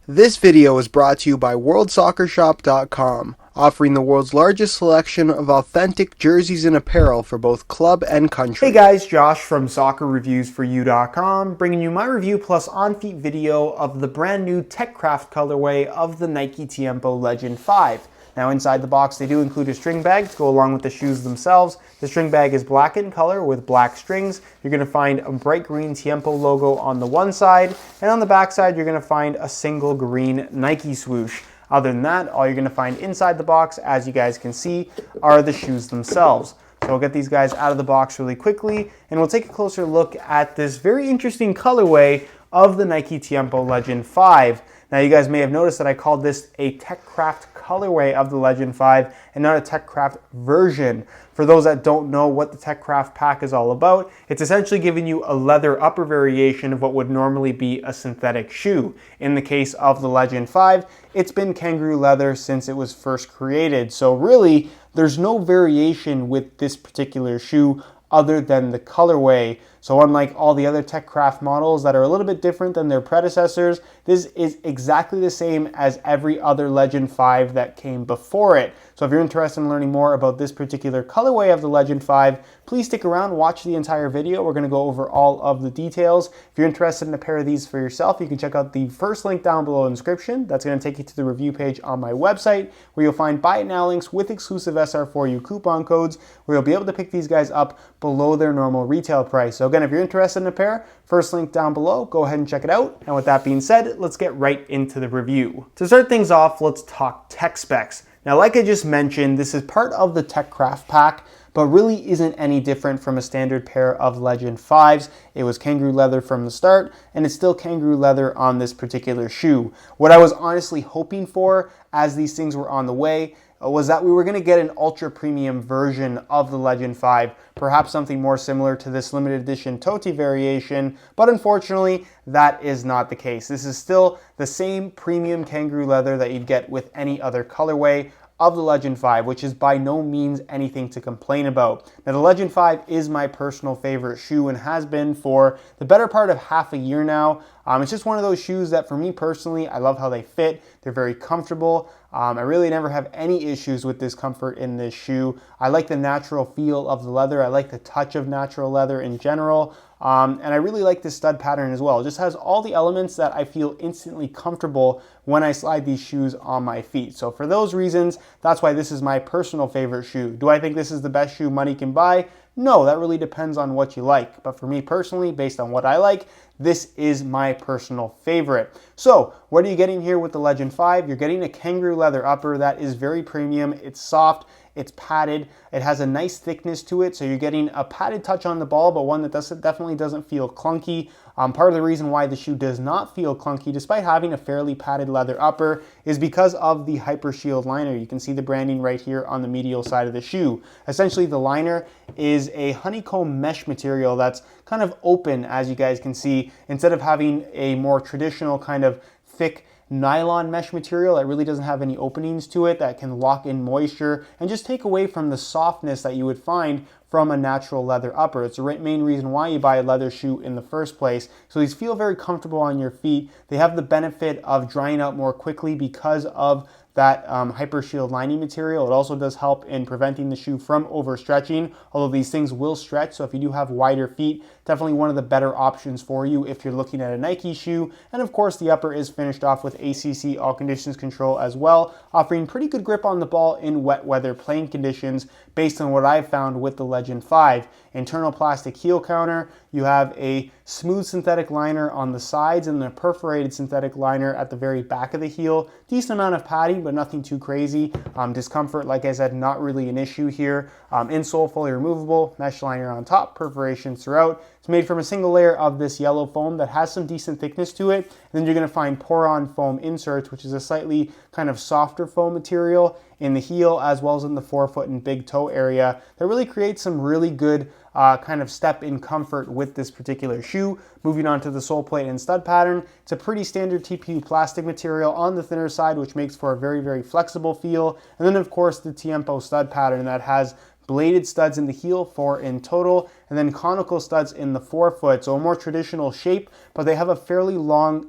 This video is brought to you by WorldSoccerShop.com, offering the world's largest selection of authentic jerseys and apparel for both club and country. Hey guys, Josh from SoccerReviewsForYou.com, bringing you my review plus on-feet video of the brand new TechCraft colorway of the Nike Tiempo Legend 5. Now inside the box they do include a string bag to go along with the shoes themselves. The string bag is black in color with black strings. You're going to find a bright green Tiempo logo on the one side, and on the back side you're going to find a single green Nike swoosh. Other than that, all you're going to find inside the box, as you guys can see, are the shoes themselves. So we'll get these guys out of the box really quickly, and we'll take a closer look at this very interesting colorway of the Nike Tiempo Legend 5. Now you guys may have noticed that I called this a TechCraft colorway of the Legend 5 and not a TechCraft version. For those that don't know what the TechCraft pack is all about, it's essentially giving you a leather upper variation of what would normally be a synthetic shoe. In the case of the Legend 5, it's been kangaroo leather since it was first created. So really, there's no variation with this particular shoe other than the colorway. So unlike all the other TechCraft models that are a little bit different than their predecessors, this is exactly the same as every other Legend 5 that came before it. So if you're interested in learning more about this particular colorway of the Legend 5, please stick around, watch the entire video. We're going to go over all of the details. If you're interested in a pair of these for yourself, you can check out the first link down below in the description. That's going to take you to the review page on my website, where you'll find buy it now links with exclusive SR4U coupon codes, where you'll be able to pick these guys up below their normal retail price. So again, if you're interested in a pair, first link down below, go ahead and check it out. And with that being said, let's get right into the review. To start things off, let's talk tech specs. Now, like I just mentioned, this is part of the TechCraft pack, but really isn't any different from a standard pair of Legend 5s. It was kangaroo leather from the start, and it's still kangaroo leather on this particular shoe. What I was honestly hoping for as these things were on the way was that we were going to get an ultra premium version of the Legend 5, perhaps something more similar to this limited edition Toti variation, but unfortunately that is not the case. This is still the same premium kangaroo leather that you'd get with any other colorway of the Legend 5, which is by no means anything to complain about. Now, the Legend 5 is my personal favorite shoe and has been for the better part of half a year now. It's just one of those shoes that for me personally, I love how they fit. They're very comfortable. I really never have any issues with discomfort in this shoe. I like the natural feel of the leather. I like the touch of natural leather in general. And I really like this stud pattern as well. It just has all the elements that I feel instantly comfortable when I slide these shoes on my feet. So for those reasons, that's why this is my personal favorite shoe. Do I think this is the best shoe money can buy? No, that really depends on what you like. But for me personally, based on what I like, this is my personal favorite. So what are you getting here with the Legend 5? You're getting a kangaroo leather upper that is very premium. It's soft. It's padded. It has a nice thickness to it, so you're getting a padded touch on the ball, but one that definitely doesn't feel clunky. Part of the reason why the shoe does not feel clunky, despite having a fairly padded leather upper, is because of the Hyper Shield liner. You can see the branding right here on the medial side of the shoe. Essentially, the liner is a honeycomb mesh material that's kind of open, as you guys can see, instead of having a more traditional kind of thick nylon mesh material that really doesn't have any openings to it that can lock in moisture and just take away from the softness that you would find from a natural leather upper. It's the main reason why you buy a leather shoe in the first place. So these feel very comfortable on your feet. They have the benefit of drying out more quickly because of that Hyper Shield lining material. It also does help in preventing the shoe from overstretching, although these things will stretch, so if you do have wider feet, definitely one of the better options for you if you're looking at a Nike shoe. And of course, the upper is finished off with ACC all conditions control as well, offering pretty good grip on the ball in wet weather playing conditions based on what I've found with the Legend 5. Internal plastic heel counter, you have a smooth synthetic liner on the sides and a perforated synthetic liner at the very back of the heel. Decent amount of padding, but nothing too crazy. Discomfort, like I said, not really an issue here. Insole fully removable, mesh liner on top, perforations throughout. It's made from a single layer of this yellow foam that has some decent thickness to it. And then you're going to find pour-on foam inserts, which is a slightly kind of softer foam material in the heel as well as in the forefoot and big toe area that really creates some really good kind of step in comfort with this particular shoe. Moving on to the sole plate and stud pattern, it's a pretty standard TPU plastic material on the thinner side, which makes for a very, very flexible feel. And then of course the Tiempo stud pattern that has bladed studs in the heel, 4 in total, and then conical studs in the forefoot. So a more traditional shape, but they have a fairly long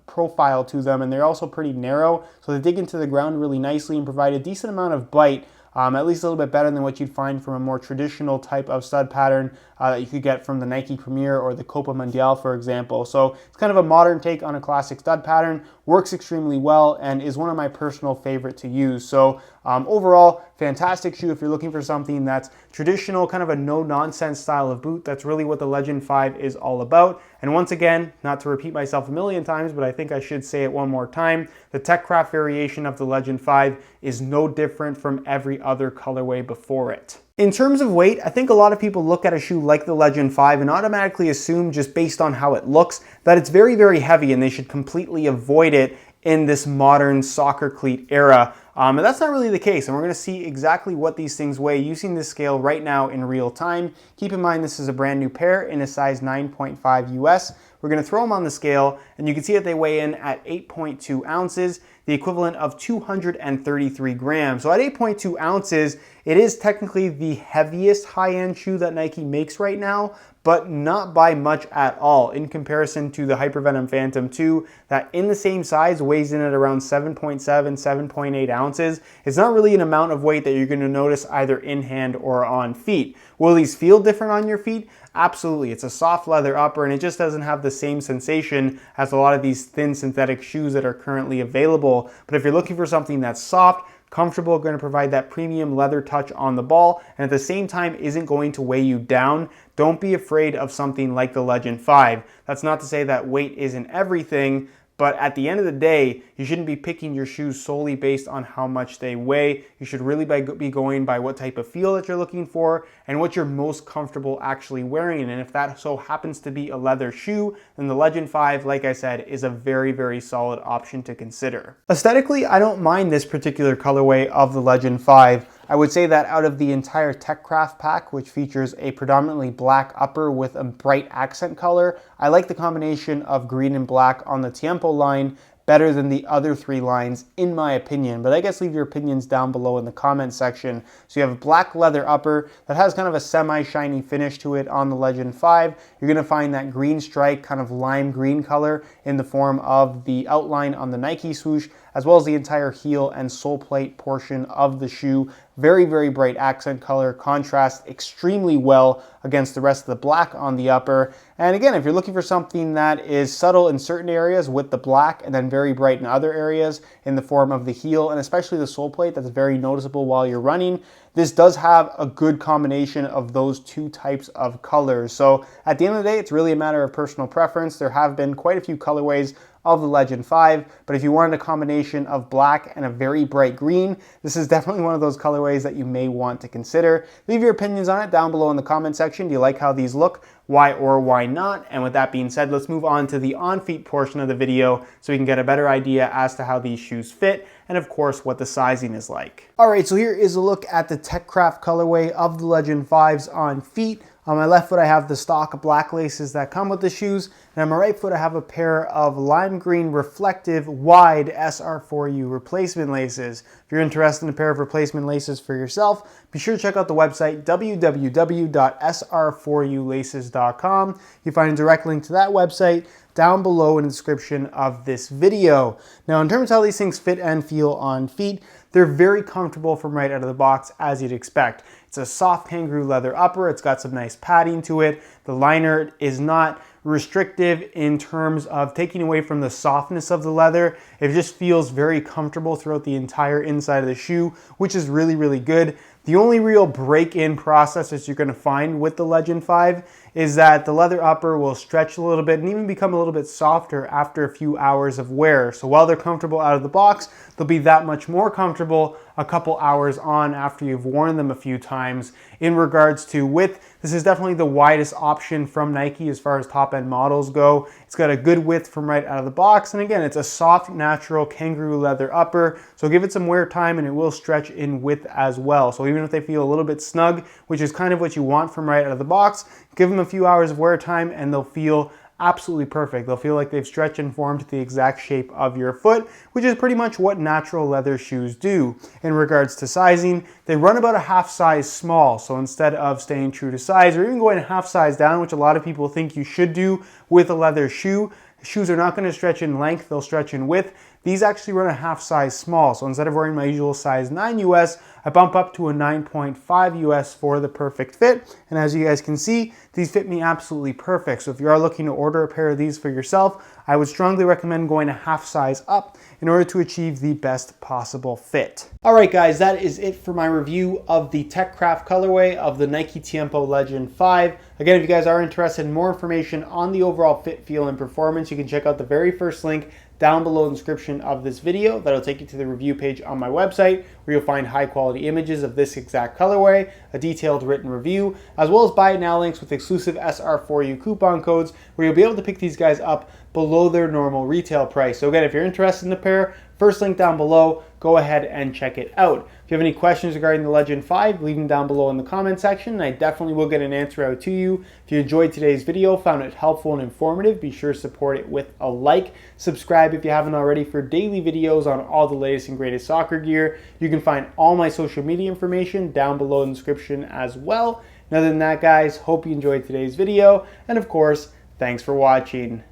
profile to them, and they're also pretty narrow. So they dig into the ground really nicely and provide a decent amount of bite. At least a little bit better than what you'd find from a more traditional type of stud pattern that you could get from the Nike Premier or the Copa Mundial, for example. So it's kind of a modern take on a classic stud pattern, works extremely well, and is one of my personal favorite to use. So overall, fantastic shoe if you're looking for something that's traditional, kind of a no-nonsense style of boot. That's really what the Legend 5 is all about. And once again, not to repeat myself a million times, but I think I should say it one more time, the TechCraft variation of the Legend 5 is no different from every other colorway before it. In terms of weight, I think a lot of people look at a shoe like the Legend 5 and automatically assume, just based on how it looks, that it's very, very heavy and they should completely avoid it in this modern soccer cleat era. And that's not really the case, and we're going to see exactly what these things weigh using this scale right now in real time. Keep in mind this is a brand new pair in a size 9.5 US. We're going to throw them on the scale, and you can see that they weigh in at 8.2 ounces, the equivalent of 233 grams. So at 8.2 ounces, it is technically the heaviest high-end shoe that Nike makes right now, but not by much at all in comparison to the Hypervenom Phantom 2 that in the same size weighs in at around 7.7, 7.8 ounces. It's not really an amount of weight that you're going to notice either in hand or on feet. Will these feel different on your feet? Absolutely. It's a soft leather upper and it just doesn't have the same sensation as a lot of these thin synthetic shoes that are currently available. But if you're looking for something that's soft, comfortable, going to provide that premium leather touch on the ball, and at the same time isn't going to weigh you down, don't be afraid of something like the Legend 5. That's not to say that weight isn't everything, but at the end of the day, you shouldn't be picking your shoes solely based on how much they weigh. You should really be going by what type of feel that you're looking for and what you're most comfortable actually wearing. And if that so happens to be a leather shoe, then the Legend 5, like I said, is a very, very solid option to consider. Aesthetically, I don't mind this particular colorway of the Legend 5. I would say that out of the entire TechCraft pack, which features a predominantly black upper with a bright accent color, I like the combination of green and black on the Tiempo line better than the other 3 lines, in my opinion. But I guess leave your opinions down below in the comment section. So you have a black leather upper that has kind of a semi-shiny finish to it on the Legend 5. You're going to find that green stripe, kind of lime green color in the form of the outline on the Nike swoosh, as well as the entire heel and sole plate portion of the shoe. Very, very bright accent color, contrasts extremely well against the rest of the black on the upper. And again, if you're looking for something that is subtle in certain areas with the black and then very bright in other areas in the form of the heel and especially the sole plate that's very noticeable while you're running, this does have a good combination of those 2 types of colors. So at the end of the day, it's really a matter of personal preference. There have been quite a few colorways of the Legend 5, but if you wanted a combination of black and a very bright green, this is definitely one of those colorways that you may want to consider. Leave your opinions on it down below in the comment section. Do you like how these look? Why or why not? And with that being said, let's move on to the on-feet portion of the video so we can get a better idea as to how these shoes fit and of course what the sizing is like. Alright, so here is a look at the TechCraft colorway of the Legend 5s on feet. On my left foot, I have the stock black laces that come with the shoes, and on my right foot, I have a pair of lime green reflective wide SR4U replacement laces. If you're interested in a pair of replacement laces for yourself, be sure to check out the website www.sr4ulaces.com. You find a direct link to that website down below in the description of this video. Now, in terms of how these things fit and feel on feet, they're very comfortable from right out of the box, as you'd expect. It's a soft kangaroo leather upper. It's got some nice padding to it. The liner is not restrictive in terms of taking away from the softness of the leather. It just feels very comfortable throughout the entire inside of the shoe, which is really, really good. The only real break-in process that you're going to find with the Legend 5 is that the leather upper will stretch a little bit and even become a little bit softer after a few hours of wear. So while they're comfortable out of the box, they'll be that much more comfortable a couple hours on after you've worn them a few times. In regards to width, this is definitely the widest option from Nike as far as top-end models go. It's got a good width from right out of the box, and again, it's a soft, natural kangaroo leather upper, so give it some wear time and it will stretch in width as well. So even if they feel a little bit snug, which is kind of what you want from right out of the box, give them a few hours of wear time and they'll feel absolutely perfect. They'll feel like they've stretched and formed to the exact shape of your foot, which is pretty much what natural leather shoes do. In regards to sizing, they run about a half size small, so instead of staying true to size or even going a half size down, which a lot of people think you should do with a leather shoe, shoes are not going to stretch in length, they'll stretch in width. These actually run a half size small, so instead of wearing my usual size 9 US, I bump up to a 9.5 US for the perfect fit. And as you guys can see, these fit me absolutely perfect. So if you are looking to order a pair of these for yourself, I would strongly recommend going a half size up in order to achieve the best possible fit. All right, guys, that is it for my review of the TechCraft colorway of the Nike Tiempo Legend 5. Again, if you guys are interested in more information on the overall fit, feel, and performance, you can check out the very first link down below in the description of this video. That'll take you to the review page on my website where you'll find high quality images of this exact colorway, a detailed written review, as well as buy it now links with exclusive SR4U coupon codes where you'll be able to pick these guys up below their normal retail price. So again, if you're interested in the pair, first link down below, go ahead and check it out. If you have any questions regarding the Legend 5, leave them down below in the comment section, and I definitely will get an answer out to you. If you enjoyed today's video, found it helpful and informative, be sure to support it with a like. Subscribe if you haven't already for daily videos on all the latest and greatest soccer gear. You can find all my social media information down below in the description as well. And other than that, guys, hope you enjoyed today's video, and of course, thanks for watching.